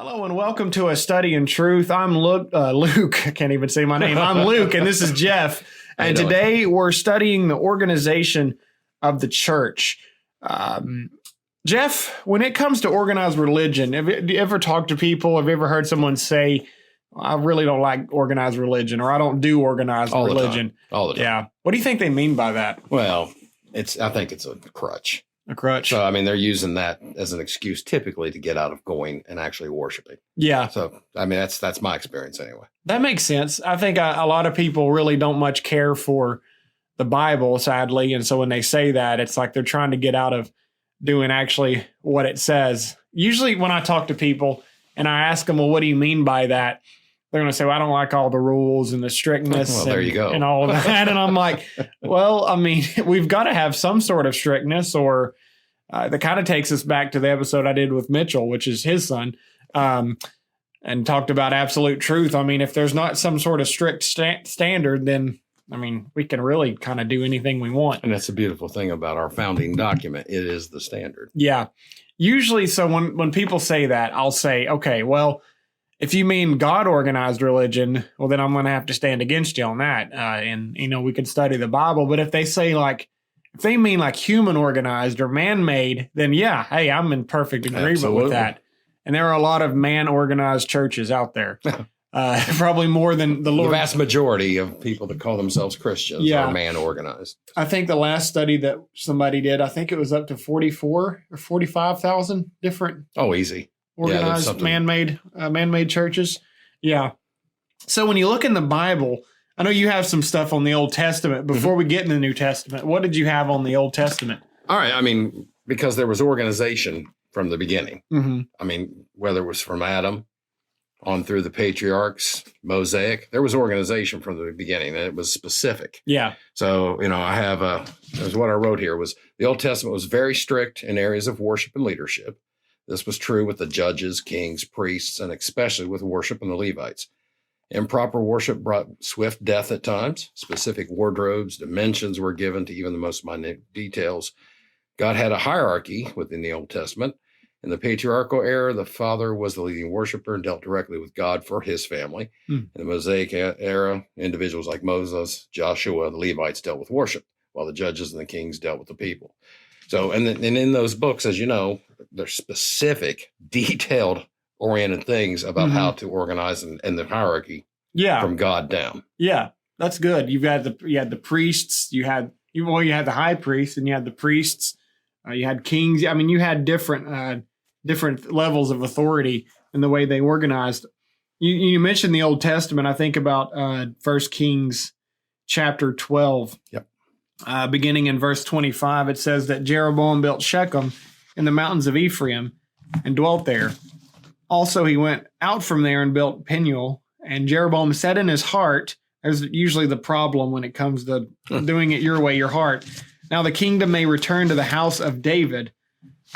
Hello and welcome to A Study in Truth. I'm Luke. I can't even say my name. I'm Luke, and this is Jeff. And today we're studying the organization of the church. Jeff, when it comes to organized religion, have you ever talked to people? Have you ever heard someone say, I really don't like organized religion, or I don't do organized religion? All the time. Yeah. What do you think they mean by that? Well, I think it's a crutch. A crutch? So, they're using that as an excuse typically to get out of going and actually worshiping. Yeah. So, that's my experience anyway. That makes sense. I think a lot of people really don't much care for the Bible, sadly. And so when they say that, it's like they're trying to get out of doing actually what it says. Usually when I talk to people and I ask them, well, what do you mean by that? They're going to say, well, I don't like all the rules and the strictness well, there you go. And all of that. And I'm like, well, we've got to have some sort of strictness, or that kind of takes us back to the episode I did with Mitchell, which is his son, and talked about absolute truth. If there's not some sort of strict standard, then, we can really kind of do anything we want. And that's the beautiful thing about our founding document. It is the standard. Yeah. Usually, so when people say that, I'll say, okay, well, if you mean God organized religion, well, then I'm going to have to stand against you on that. And we could study the Bible. But if they say if they mean human organized or man-made, then yeah, hey, I'm in perfect agreement with that. And there are a lot of man-organized churches out there. Probably more than the Lord. The vast majority of people that call themselves Christians are man-organized. I think the last study that somebody did, I think it was up to 44 or 45,000 different. Oh, easy. Organized man-made churches. Yeah. So when you look in the Bible, I know you have some stuff on the Old Testament. Before we get in the New Testament, what did you have on the Old Testament? All right. Because there was organization from the beginning. Mm-hmm. Whether it was from Adam on through the patriarchs, Mosaic, there was organization from the beginning, and it was specific. Yeah. So, I have there's what I wrote here was the Old Testament was very strict in areas of worship and leadership. This was true with the judges, kings, priests, and especially with worship and the Levites. Improper worship brought swift death at times. Specific wardrobes, dimensions were given to even the most minute details. God had a hierarchy within the Old Testament. In the patriarchal era, the father was the leading worshiper and dealt directly with God for his family. In the Mosaic era, individuals like Moses, Joshua, the Levites dealt with worship, while the judges and the kings dealt with the people. So, and in those books, as you know, there's specific, detailed, oriented things about how to organize and the hierarchy from God down. Yeah, that's good. You had the priests, you had the high priest, and you had the priests, you had kings. You had different levels of authority in the way they organized. You mentioned the Old Testament. I think about 1 Kings chapter 12. Yep. Beginning in verse 25, it says that Jeroboam built Shechem in the mountains of Ephraim and dwelt there. Also, he went out from there and built Peniel. And Jeroboam said in his heart, there's usually the problem when it comes to doing it your way, your heart. Now the kingdom may return to the house of David.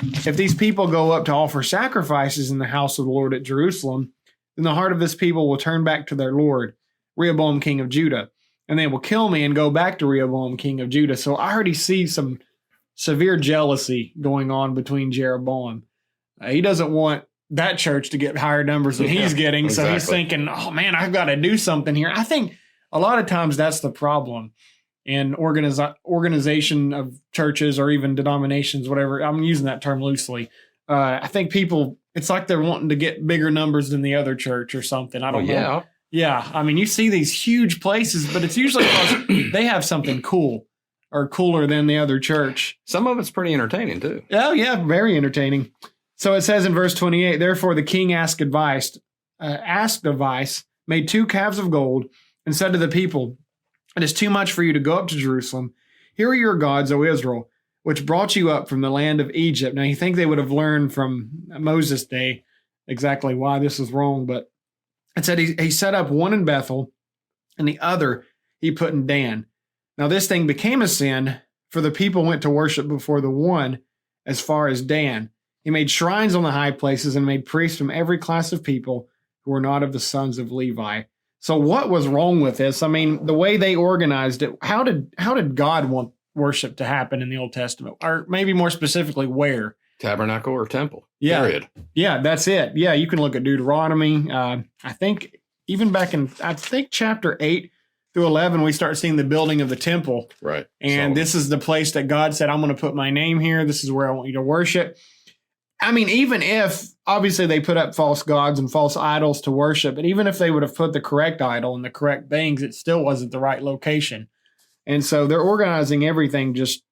If these people go up to offer sacrifices in the house of the Lord at Jerusalem, then the heart of this people will turn back to their Lord, Rehoboam, king of Judah. And they will kill me and go back to Rehoboam, king of Judah. So I already see some severe jealousy going on between Jeroboam. He doesn't want that church to get higher numbers than he's getting. Exactly. So he's thinking, oh man, I've got to do something here. I think a lot of times that's the problem in organization of churches or even denominations, whatever. I'm using that term loosely. I think people, it's like they're wanting to get bigger numbers than the other church or something. I don't know. Yeah. Yeah, you see these huge places, but it's usually because they have something cool or cooler than the other church. Some of it's pretty entertaining, too. Oh, yeah, very entertaining. So it says in verse 28, therefore the king asked advice, made 2 calves of gold, and said to the people, it is too much for you to go up to Jerusalem. Here are your gods, O Israel, which brought you up from the land of Egypt. Now, you think they would have learned from Moses' day exactly why this is wrong, but it said he set up one in Bethel, and the other he put in Dan. Now this thing became a sin, for the people went to worship before the one as far as Dan. He made shrines on the high places and made priests from every class of people who were not of the sons of Levi. So what was wrong with this? The way they organized it, how did God want worship to happen in the Old Testament? Or maybe more specifically, where? tabernacle or temple. Yeah. Period. Yeah, that's it. Yeah, you can look at Deuteronomy. I think even back in, chapter 8 through 11, we start seeing the building of the temple. Right. And So, this is the place that God said, I'm going to put my name here. This is where I want you to worship. I mean, even if, obviously, they put up false gods and false idols to worship, but even if they would have put the correct idol and the correct things, it still wasn't the right location. And so they're organizing everything just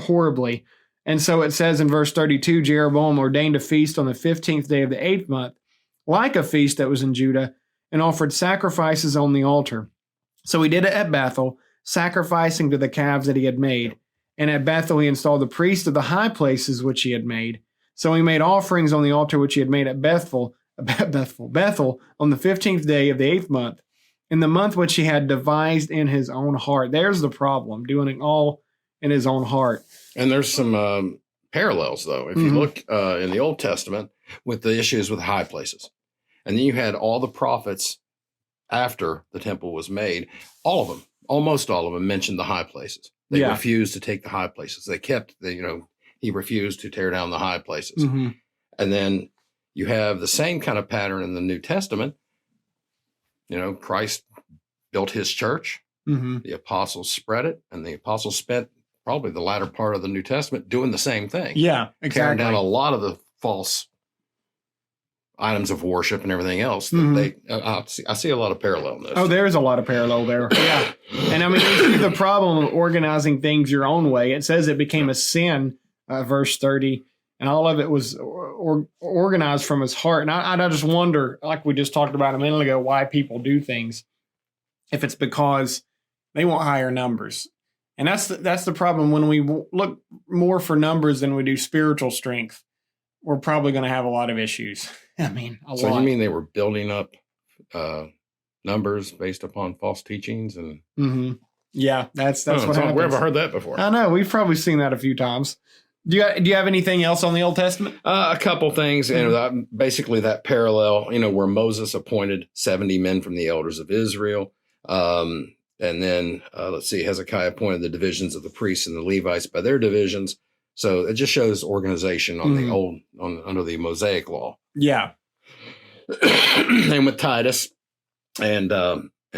horribly. And so it says in verse 32, Jeroboam ordained a feast on the 15th day of the 8th month, like a feast that was in Judah, and offered sacrifices on the altar. So he did it at Bethel, sacrificing to the calves that he had made. And at Bethel he installed the priests of the high places which he had made. So he made offerings on the altar which he had made at Bethel on the 15th day of the 8th month, in the month which he had devised in his own heart. There's the problem, doing it all in his own heart. and there's some parallels, though. If you look in the Old Testament with the issues with high places, and then you had all the prophets after the temple was made, all of them, almost all of them mentioned the high places. They Yeah. refused to take the high places. They kept he refused to tear down the high places. Mm-hmm. And then you have the same kind of pattern in the New Testament. Christ built his church. Mm-hmm. The apostles spread it, and the apostles spent probably the latter part of the New Testament doing the same thing. Yeah, Tearing exactly. down a lot of the false items of worship and everything else. That Mhm. I see a lot of parallel in this. Oh, there's a lot of parallel there. Yeah. And I mean, you see the problem of organizing things your own way. It says it became a sin, verse 30, and all of it was organized from his heart. And I just wonder, like we just talked about a minute ago, why people do things. If it's because they want higher numbers. And that's the problem. When we look more for numbers than we do spiritual strength, we're probably going to have a lot of issues. I mean, a So lot. you mean they were building up numbers based upon false teachings? And Mm-hmm. Yeah, that's what happens. Where have I heard that before? I know, we've probably seen that a few times. Do you have anything else on the Old Testament? A couple things, and basically that parallel, where Moses appointed 70 men from the elders of Israel. And then let's see, Hezekiah appointed the divisions of the priests and the Levites by their divisions. So it just shows organization on the under the Mosaic law. Yeah. And with Titus and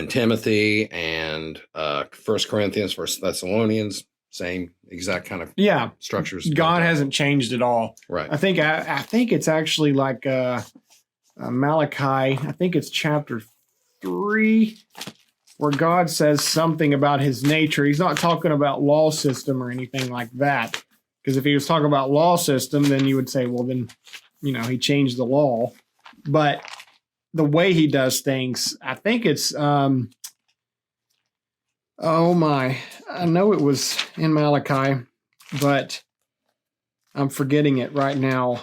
Timothy and 1 Corinthians, 1 Thessalonians, same exact kind of structures. God hasn't changed at all. Right. I think it's actually like Malachi. I think it's chapter 3, where God says something about his nature. He's not talking about law system or anything like that. Because if he was talking about law system, then you would say, well, then, he changed the law. But the way he does things, I think it's, I know it was in Malachi, but I'm forgetting it right now.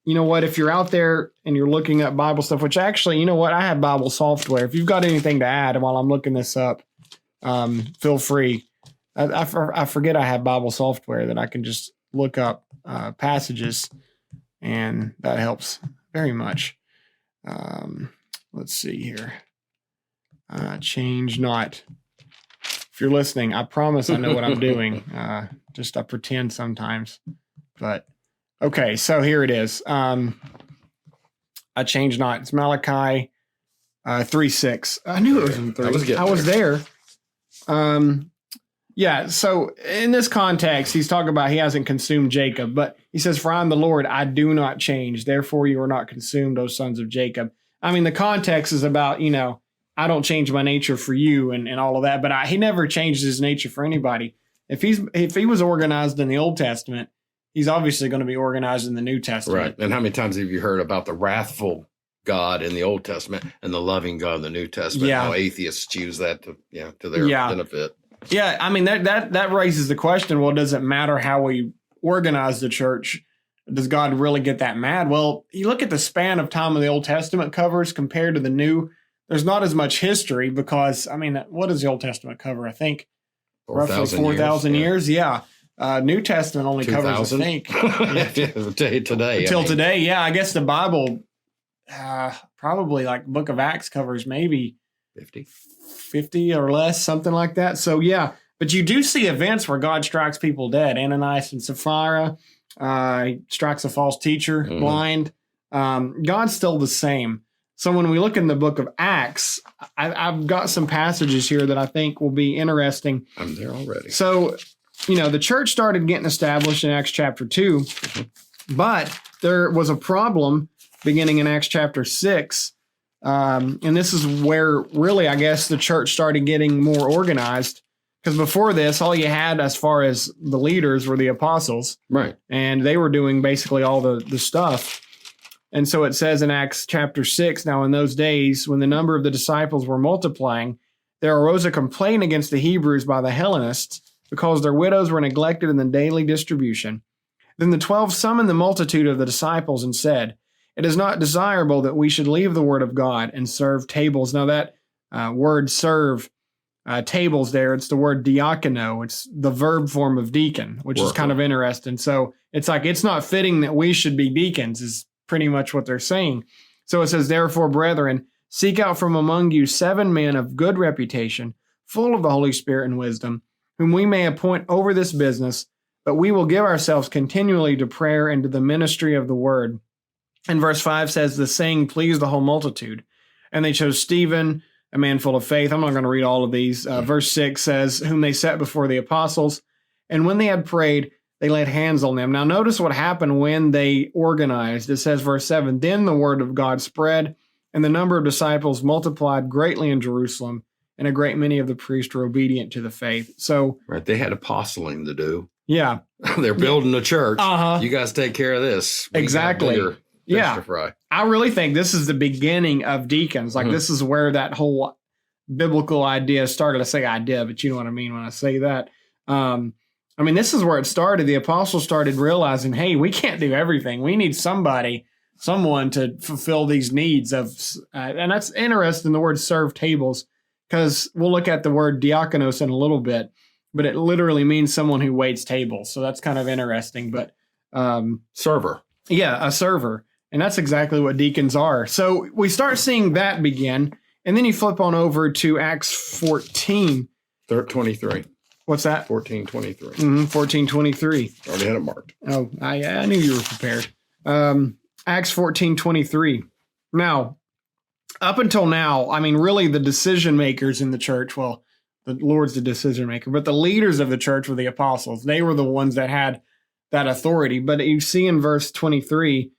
You know what? If you're out there and you're looking up Bible stuff, which actually, you know what? I have Bible software. If you've got anything to add while I'm looking this up, feel free. I forget I have Bible software that I can just look up passages, and that helps very much. Let's see here. Change not. If you're listening, I promise I know what I'm doing. I pretend sometimes. But okay, so here it is. I change not. It's Malachi 3:6. I knew it was in 3. I was there. Yeah, so in this context, he's talking about he hasn't consumed Jacob, but he says, for I am the Lord, I do not change. Therefore, you are not consumed, O sons of Jacob. I mean, the context is about, I don't change my nature for you and all of that, but he never changed his nature for anybody. If he was organized in the Old Testament, he's obviously going to be organized in the New Testament. Right. And how many times have you heard about the wrathful God in the Old Testament and the loving God in the New Testament? Yeah. How atheists use that to their benefit. Yeah, I mean, that raises the question, well, does it matter how we organize the church? Does God really get that mad? Well, you look at the span of time of the Old Testament covers compared to the New, there's not as much history because, I mean, what does the Old Testament cover? I think roughly 4,000 years. Yeah. New Testament only covers, I think. Today. Until today, yeah. I guess the Bible, probably like Book of Acts covers maybe 50 or less, something like that. So, yeah, But you do see events where God strikes people dead. Ananias and Sapphira, he strikes a false teacher, blind. God's still the same. So when we look in the book of Acts, I've got some passages here that I think will be interesting. I'm there already. So, the church started getting established in Acts chapter 2, but there was a problem beginning in Acts chapter 6. And this is where really, I guess, the church started getting more organized. Because before this, all you had as far as the leaders were the apostles. Right. And they were doing basically all the stuff. And so it says in Acts chapter 6, now in those days, when the number of the disciples were multiplying, there arose a complaint against the Hebrews by the Hellenists, because their widows were neglected in the daily distribution. Then the 12 summoned the multitude of the disciples and said, "It is not desirable that we should leave the word of God and serve tables." Now that word serve, tables there, it's the word diakono. It's the verb form of deacon, which is kind of interesting. So it's like, it's not fitting that we should be deacons is pretty much what they're saying. So it says, "Therefore, brethren, seek out from among you 7 men of good reputation, full of the Holy Spirit and wisdom, whom we may appoint over this business, but we will give ourselves continually to prayer and to the ministry of the word." And verse 5 says, "The saying pleased the whole multitude. And they chose Stephen, a man full of faith." I'm not going to read all of these. Verse 6 says, "Whom they set before the apostles. And when they had prayed, they laid hands on them." Now notice what happened when they organized. It says, verse 7, "Then the word of God spread, and the number of disciples multiplied greatly in Jerusalem, and a great many of the priests were obedient to the faith." So, right, they had apostling to do. Yeah. They're building a church. Uh-huh. You guys take care of this. Exactly. Yeah. To fry. I really think this is the beginning of deacons. Like, this is where that whole biblical idea started. I say idea, but you know what I mean when I say that. This is where it started. The apostles started realizing, hey, we can't do everything. We need someone to fulfill these needs of, and that's interesting, the word serve tables, because we'll look at the word diakonos in a little bit, but it literally means someone who waits tables. So that's kind of interesting. But server. Yeah, a server. And that's exactly what deacons are. So we start seeing that begin. And then you flip on over to Acts 14. 23. What's that? 14:23. 14:23. Already had it marked. Oh, I knew you were prepared. Acts 14:23. Now, up until now, really the decision makers in the church, well, the Lord's the decision maker, but the leaders of the church were the apostles. They were the ones that had that authority. But you see in verse 23,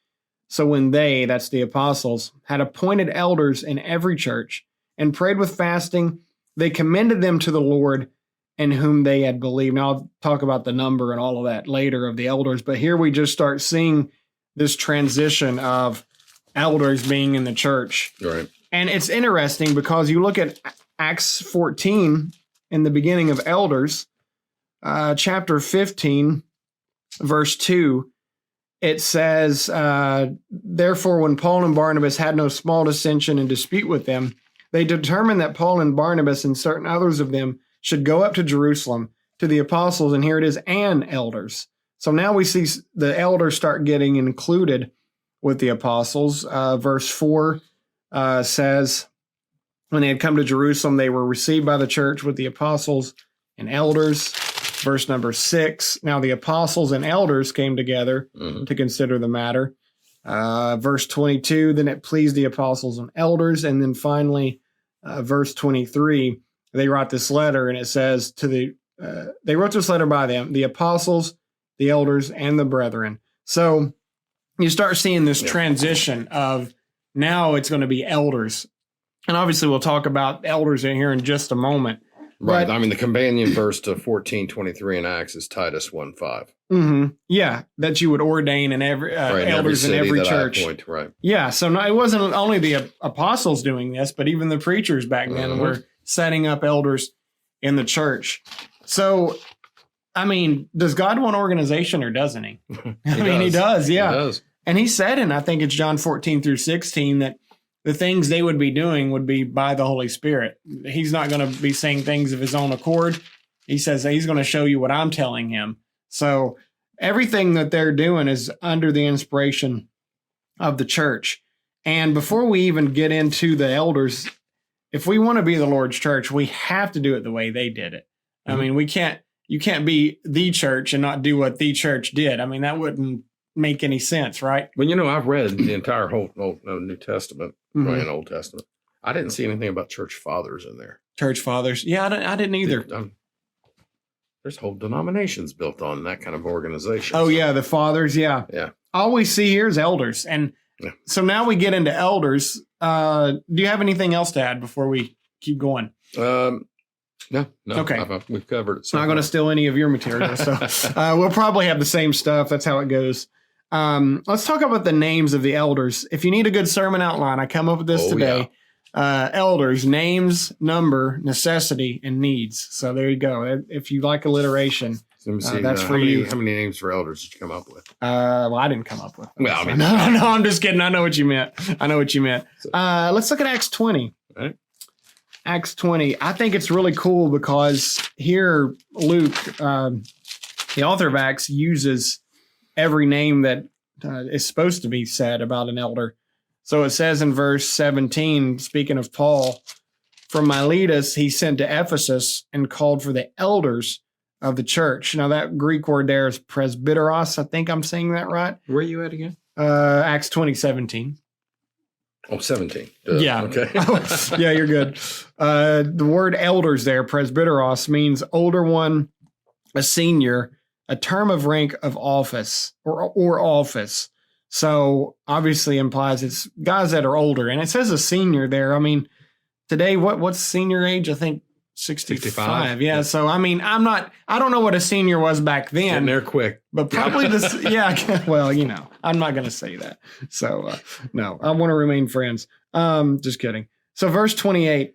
"So when they," that's the apostles, "had appointed elders in every church and prayed with fasting, they commended them to the Lord in whom they had believed." Now, I'll talk about the number and all of that later of the elders, but here we just start seeing this transition of elders being in the church. Right. And it's interesting because you look at Acts 14 in the beginning of elders, chapter 15, verse 2, it says, "Therefore, when Paul and Barnabas had no small dissension and dispute with them, they determined that Paul and Barnabas and certain others of them should go up to Jerusalem to the apostles," and here it is, "and elders." So now we see the elders start getting included with the apostles. Verse 4 says, "When they had come to Jerusalem, they were received by the church with the apostles and elders." Verse number 6, "Now the apostles and elders came together to consider the matter." Verse 22, "Then it pleased the apostles and elders." And then finally, verse 23, they wrote this letter, and it says, they wrote this letter by them, the apostles, the elders, and the brethren. So you start seeing this transition of now it's going to be elders. And obviously we'll talk about elders in here in just a moment. Right. But, the companion verse to 14:23 in Acts is Titus 1:5. Yeah, that you would ordain in every elders in every church. Right. Yeah, so it wasn't only the apostles doing this, but even the preachers back then were setting up elders in the church. So, does God want organization or doesn't he? He does, yeah. He does. And he said, and I think it's John 14-16, that the things they would be doing would be by the Holy Spirit. He's not going to be saying things of his own accord. He says that he's going to show you what I'm telling him. So everything that they're doing is under the inspiration of the church. And before we even get into the elders, if we want to be the Lord's church, we have to do it the way they did it. I mean, you can't be the church and not do what the church did. I mean, that wouldn't make any sense, right? Well, I've read the entire whole New Testament, and Old Testament. I didn't see anything about church fathers in there. Church fathers. Yeah, I didn't either. There's whole denominations built on that kind of organization. Oh, yeah, the fathers, yeah. Yeah. All we see here is elders. And so now we get into elders. Do you have anything else to add before we keep going? No. Okay. We've covered it. I'm not going to steal any of your material. So we'll probably have the same stuff. That's how it goes. Let's talk about the names of the elders. If you need a good sermon outline, I come up with this today. Yeah. Elders, names, number, necessity, and needs. So there you go. If you like alliteration, let me see, that's for you. How many names for elders did you come up with? Well, I didn't come up with them. Well, I mean, no, I'm just kidding. I know what you meant. Let's look at Acts 20. All right. Acts 20. I think it's really cool because here Luke, the author of Acts, uses every name that is supposed to be said about an elder. So it says in verse 17, speaking of Paul, from Miletus he sent to Ephesus and called for the elders of the church. Now that Greek word there is presbyteros. I think I'm saying that right. Where are you at again? Acts 20:17. Oh, 17. Yeah. Okay. Yeah, you're good. The word elders there, presbyteros, means older one, a senior, a term of rank of office or office. So obviously implies it's guys that are older. And it says a senior there. I mean, today, what's senior age? I think 65. Yeah. So, I mean, I don't know what a senior was back then. Getting there quick. But probably this, yeah. Well, I'm not going to say that. So, no, I want to remain friends. Just kidding. So, verse 28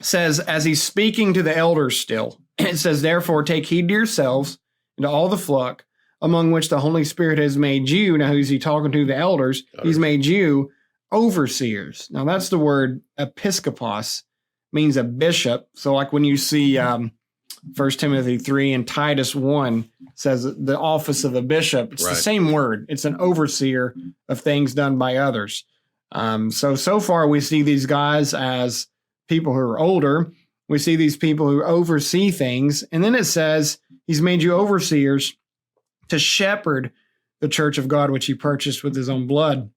says, as he's speaking to the elders still, it says, therefore, take heed to yourselves and to all the flock among which the Holy Spirit has made you. Now, who's he talking to? The elders. He's made you overseers. Now, that's the word episkopos, means a bishop. So, like when you see 1 Timothy 3 and Titus 1 says the office of a bishop, it's the same word. It's an overseer of things done by others. So far we see these guys as people who are older. We see these people who oversee things. And then it says he's made you overseers to shepherd the church of God, which he purchased with his own blood.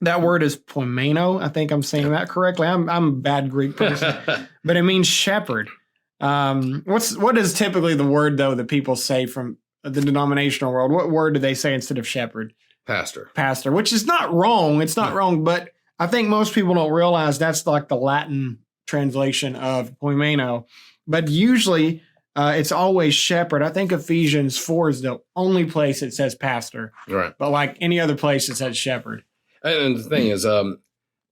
That word is poimeno. I think I'm saying that correctly. I'm a bad Greek person, but it means shepherd. What is typically the word though that people say from the denominational world? What word do they say instead of shepherd? Pastor, which is not wrong. It's not wrong, but I think most people don't realize that's like the Latin translation of poimeno. But usually it's always shepherd. I think Ephesians 4 is the only place it says pastor. Right. But like any other place it says shepherd. And the thing is,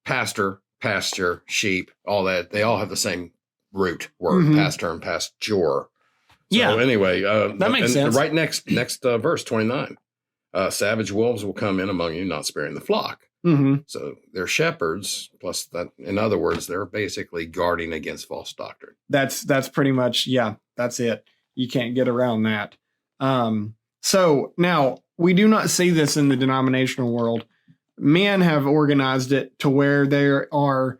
pastor, pasture, sheep, all that, they all have the same root word, pastor and pasture. So anyway, that makes sense. Right next verse 29, savage wolves will come in among you, not sparing the flock. So they're shepherds, plus that, in other words, they're basically guarding against false doctrine. That's pretty much, that's it. You can't get around that. So now we do not see this in the denominational world. Men have organized it to where there are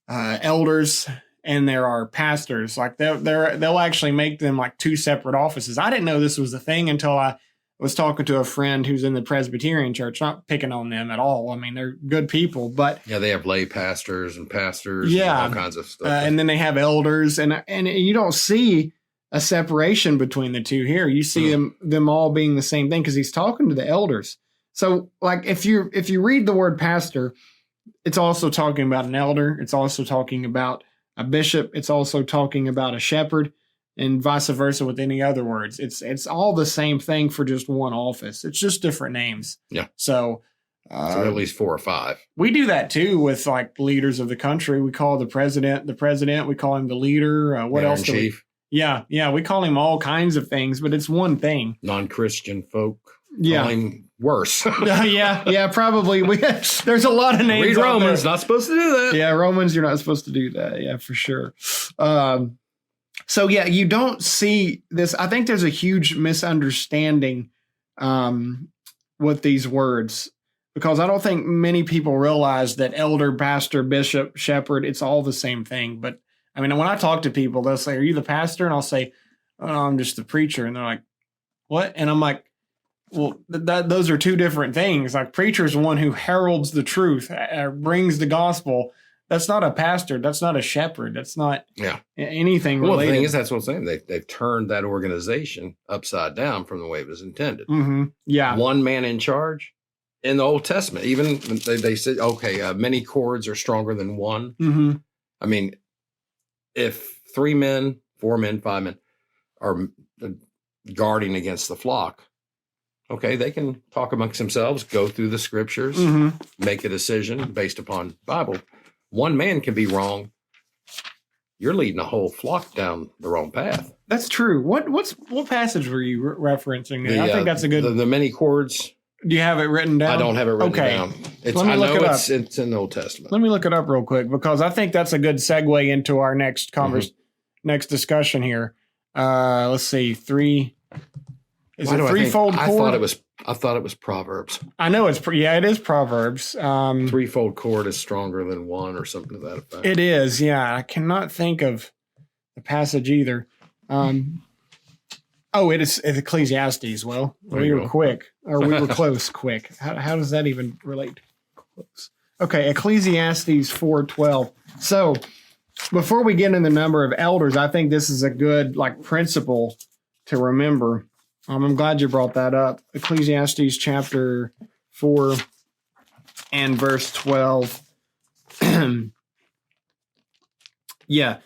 elders and there are pastors. Like they'll actually make them like two separate offices. I didn't know this was a thing until I was talking to a friend who's in the Presbyterian church. Not picking on them at all. I mean, they're good people, but yeah, they have lay pastors and pastors, and all kinds of stuff. And then they have elders, and you don't see a separation between the two here. You see them all being the same thing because he's talking to the elders. So, like, if you read the word pastor, it's also talking about an elder. It's also talking about a bishop. It's also talking about a shepherd, and vice versa with any other words. It's all the same thing for just one office. It's just different names. Yeah. So at least 4 or 5. We do that too with like leaders of the country. We call the president. We call him the leader. What else? Chief. Yeah. We call him all kinds of things, but it's one thing. Non-Christian folk. Yeah. Call him worse. yeah, probably. There's a lot of names. Read Romans, not supposed to do that. Yeah, Romans, you're not supposed to do that. Yeah, for sure. So yeah, you don't see this. I think there's a huge misunderstanding with these words because I don't think many people realize that elder, pastor, bishop, shepherd, it's all the same thing. But I mean, when I talk to people, they'll say, "Are you the pastor?" And I'll say, "Oh, I'm just the preacher." And they're like, "What?" And I'm like, well, those are two different things. Like, preacher is one who heralds the truth, brings the gospel. That's not a pastor. That's not a shepherd. That's not anything related. Well, the thing is, that's what I'm saying. They've turned that organization upside down from the way it was intended. Mm-hmm. Yeah. One man in charge. In the Old Testament, even they said, okay, many cords are stronger than one. Mm-hmm. I mean, if 3 men, 4 men, 5 men are guarding against the flock, okay, they can talk amongst themselves, go through the scriptures, make a decision based upon Bible. One man can be wrong. You're leading a whole flock down the wrong path. That's true. What passage were you referencing there? I think that's a good. The many cords. Do you have it written down? I don't have it written down. Let me look it up. It's in the Old Testament. Let me look it up real quick, because I think that's a good segue into our next next discussion here. Let's see. 3. Is it threefold cord? I thought it was Proverbs. I know it is Proverbs. Threefold cord is stronger than one, or something to that effect. It is, yeah. I cannot think of the passage either. It's Ecclesiastes. Well, we were quick, or we were close. Quick. How does that even relate? Close. Okay, Ecclesiastes 4:12. So, before we get into the number of elders, I think this is a good principle to remember. I'm glad you brought that up. Ecclesiastes chapter 4 and verse 12. Yeah.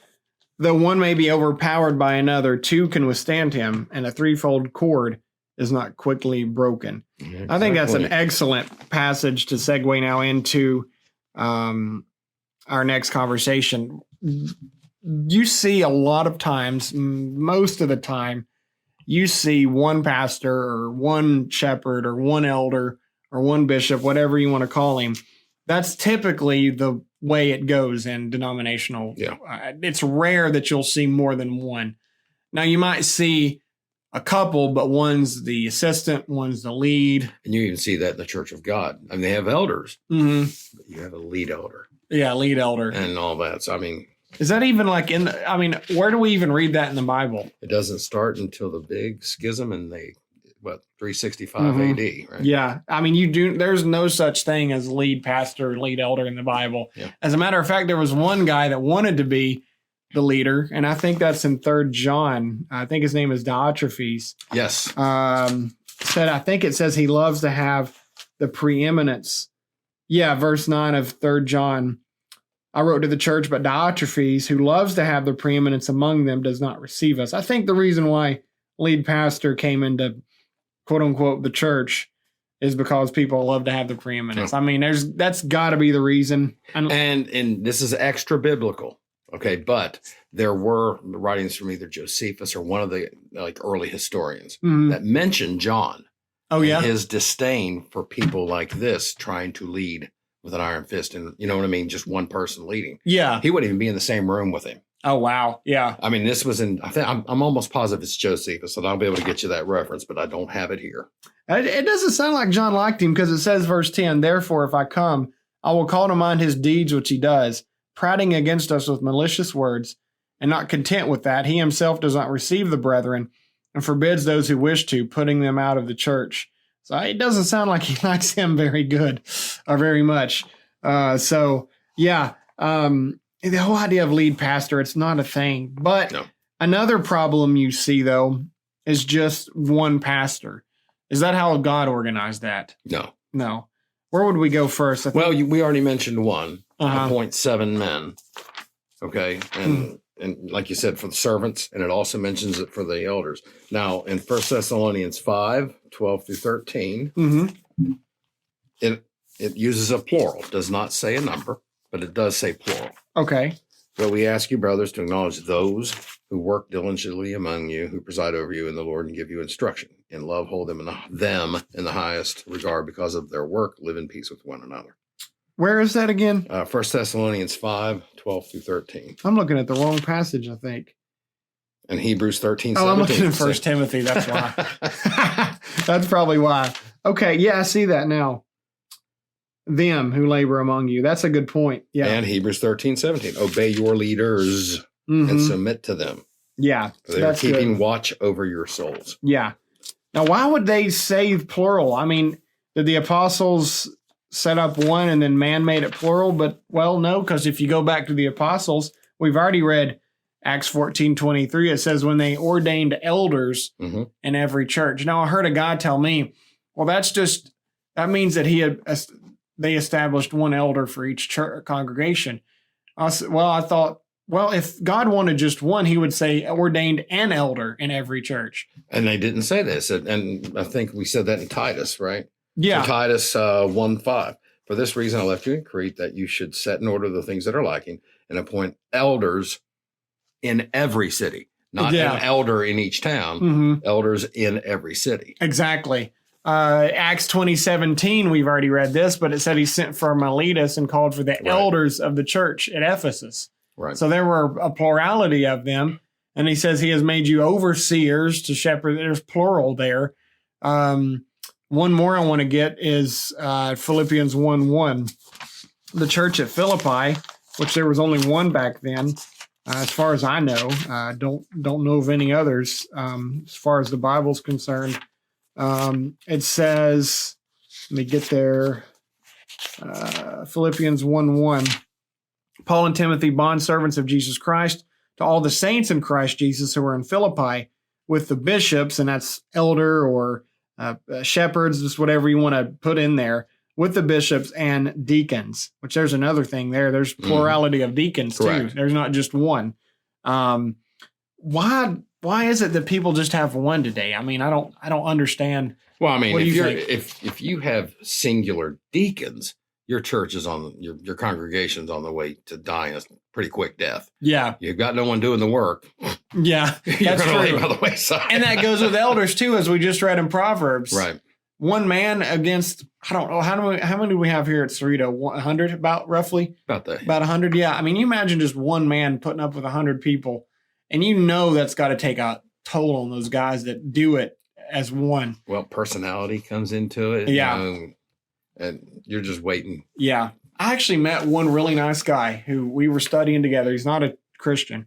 Though one may be overpowered by another, 2 can withstand him, and a threefold cord is not quickly broken. Exactly. I think that's an excellent passage to segue now into our next conversation. You see a lot of times, most of the time, you see one pastor or one shepherd or one elder or one bishop, whatever you want to call him. That's typically the way it goes in denominational. Yeah. It's rare that you'll see more than one. Now, you might see a couple, but one's the assistant, one's the lead. And you even see that in the Church of God. I mean, they have elders. Mm-hmm. But you have a lead elder. Yeah, lead elder. And all that. So, I mean... Is that even where do we even read that in the Bible? It doesn't start until the big schism in 365 AD, right? Yeah. I mean, there's no such thing as lead pastor, lead elder in the Bible. Yeah. As a matter of fact, there was one guy that wanted to be the leader, and I think that's in 3 John. I think his name is Diotrephes. Yes. I think it says he loves to have the preeminence. Yeah, verse 9 of 3 John. I wrote to the church, but Diotrephes, who loves to have the preeminence among them, does not receive us. I think the reason why lead pastor came into, quote unquote, the church is because people love to have the preeminence. I mean, that's got to be the reason. And this is extra biblical, okay? But there were writings from either Josephus or one of the early historians that mentioned John. Oh, yeah? And his disdain for people like this trying to lead with an iron fist, and you know what I mean? Just one person leading. Yeah. He wouldn't even be in the same room with him. Oh, wow. Yeah. I mean, this was I'm almost positive it's Josephus, so I'll be able to get you that reference, but I don't have it here. It doesn't sound like John liked him, because it says, verse 10, therefore, if I come, I will call to mind his deeds which he does, prating against us with malicious words, and not content with that, he himself does not receive the brethren, and forbids those who wish to, putting them out of the church. So it doesn't sound like he likes him very good or very much. The whole idea of lead pastor, it's not a thing. But another problem you see, though, is just one pastor. Is that how God organized that? No. Where would we go first? We already mentioned one. Appoint 7 men. Okay. And like you said, for the servants, and it also mentions it for the elders. Now, in 1 Thessalonians 5, 12 through 13, it uses a plural. It does not say a number, but it does say plural. Okay. But we ask you, brothers, to acknowledge those who work diligently among you, who preside over you in the Lord and give you instruction. In love, hold them in the highest regard because of their work. Live in peace with one another. Where is that again? 1 Thessalonians 5, 12 through 13. I'm looking at the wrong passage, I think. And Hebrews 13, 17. Oh, I'm looking at 1 Timothy. That's why. That's probably why. Okay, yeah, I see that now. Them who labor among you. That's a good point. Yeah. And Hebrews 13, 17. Obey your leaders and submit to them. Yeah. They were That's keeping good. watch over your souls. Yeah. Now, why would they say plural? I mean, did the apostles set up one and then man made it plural? But, well, no, because if you go back to the apostles, we've already read Acts 14:23. It says when they ordained elders Mhm. in every church. Now, I heard a guy tell me, well, that means that they established one elder for each church congregation. I thought, well, if God wanted just one, he would say ordained an elder in every church. And they didn't say this. And I think we said that in Titus, right? Yeah. So Titus 1:5. For this reason, I left you in Crete, that you should set in order the things that are lacking and appoint elders in every city, not Yeah. an elder in each town, Mm-hmm. elders in every city. Exactly. Acts 20:17, we've already read this, but it said he sent for Miletus and called for the Right. elders of the church at Ephesus. Right. So there were a plurality of them. And he says he has made you overseers to shepherd. There's plural there. One more I want to get is Philippians 1:1. The church at Philippi, which there was only one back then, as far as I know. Don't know of any others as far as the Bible's concerned. It says, let me get there. Philippians 1:1. Paul and Timothy, bondservants of Jesus Christ, to all the saints in Christ Jesus who are in Philippi with the bishops, and that's elder or shepherds, just whatever you want to put in there, with the bishops and deacons, which there's another thing there. There's plurality of deacons Correct. too. There's not just one. Why is it that people just have one today? I mean, I don't understand. Well, I mean, What do if you you're think? if you have singular deacons, your church is on your congregation's on the way to dying a pretty quick death. Yeah. You've got no one doing the work. Yeah. You're That's going to leave true. by the wayside. And that goes with elders too, as we just read in Proverbs. right. One man against, I don't know, how many do we have here at Cerrito? 100, about roughly? About that. About 100, yeah. I mean, you imagine just one man putting up with 100 people, and you know that's got to take a toll on those guys that do it as one. Well, personality comes into it. Yeah. And you're just waiting. Yeah. I actually met one really nice guy who we were studying together. He's not a Christian,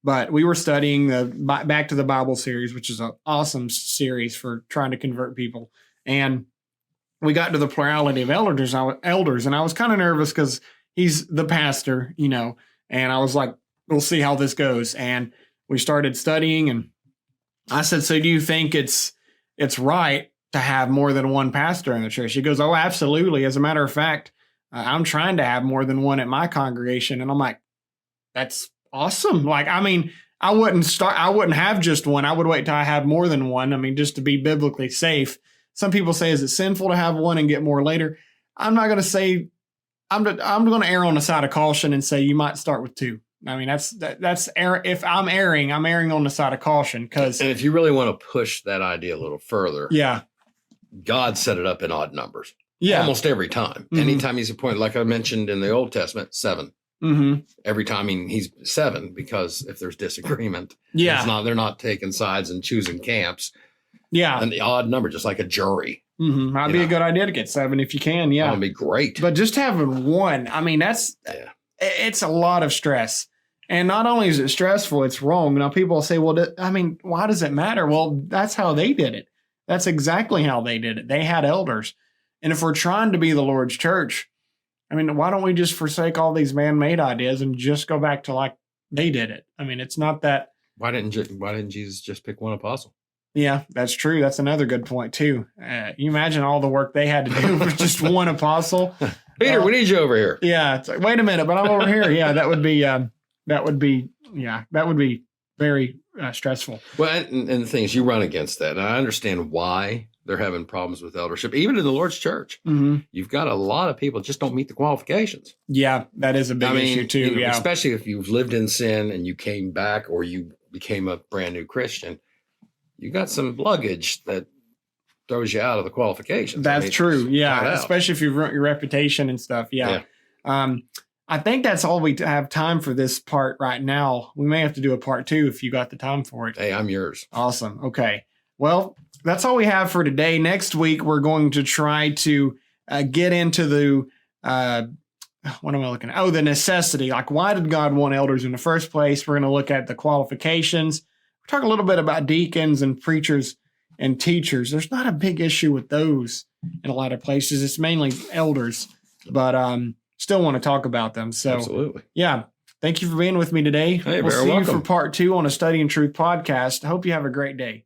but we were studying the Back to the Bible series, which is an awesome series for trying to convert people. And we got to the plurality of elders, and I was kind of nervous because he's the pastor, and I was like, we'll see how this goes. And we started studying, and I said, so do you think it's right to have more than one pastor in the church? He goes, oh, absolutely. As a matter of fact, I'm trying to have more than one at my congregation. And I'm like, that's awesome. Like, I mean, I wouldn't have just one. I would wait till I have more than one. I mean, just to be biblically safe. Some people say, is it sinful to have one and get more later? I'm not going to say, I'm going to err on the side of caution and say you might start with two. I mean, that's if I'm erring on the side of caution, because And if you really want to push that idea a little further, yeah, God set it up in odd numbers. yeah, Almost every time. Mhm. Anytime he's appointed, like I mentioned in the Old Testament, 7. mm-hmm. Every time he's 7, because if there's disagreement, Yeah, they're not taking sides and choosing camps. yeah, And the odd number, just like a jury. mm-hmm. Might You be a know. good idea to get 7 if you can. That Yeah, would be great. but just having one, I mean, Yeah. it's a lot of stress. And not only is it stressful, it's wrong. Now, people will say, well, I mean, why does it matter? Well, that's how they did it. That's exactly how they did it. They had elders. And if we're trying to be the Lord's church, I mean, why don't we just forsake all these man-made ideas and just go back to like they did it? I mean, it's not that. Why didn't Jesus just pick one apostle? Yeah, that's true. That's another good point, too. You imagine all the work they had to do with just one apostle. Peter, we need you over here. Yeah, it's like, wait a minute, but I'm over here. Yeah, that would be very stressful. Well, and the thing is, you run against that. And I understand why they're having problems with eldership, even in the Lord's church. Mm-hmm. You've got a lot of people just don't meet the qualifications. Yeah, that is a big issue too. Yeah, Especially if you've lived in sin and you came back or you became a brand new Christian, you got some luggage that throws you out of the qualifications. that's true. flat Yeah, out. especially if you've ruined your reputation and stuff. Yeah. I think that's all we have time for this part right now. We may have to do a part 2 if you got the time for it. Hey, I'm yours. Awesome. Okay. Well, that's all we have for today. Next week, we're going to try to get into the, what am I looking at? Oh, the necessity. Like, why did God want elders in the first place? We're going to look at the qualifications, talk a little bit about deacons and preachers and teachers. There's not a big issue with those in a lot of places. It's mainly elders, but still want to talk about them. So, Absolutely. yeah, thank you for being with me today. Hey, we'll very see welcome. you for part 2 on a Study in Truth podcast. I hope you have a great day.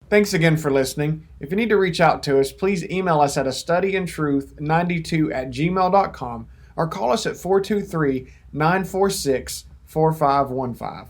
Thanks again for listening. If you need to reach out to us, please email us at astudyintruth92@gmail.com or call us at 423-946-4515.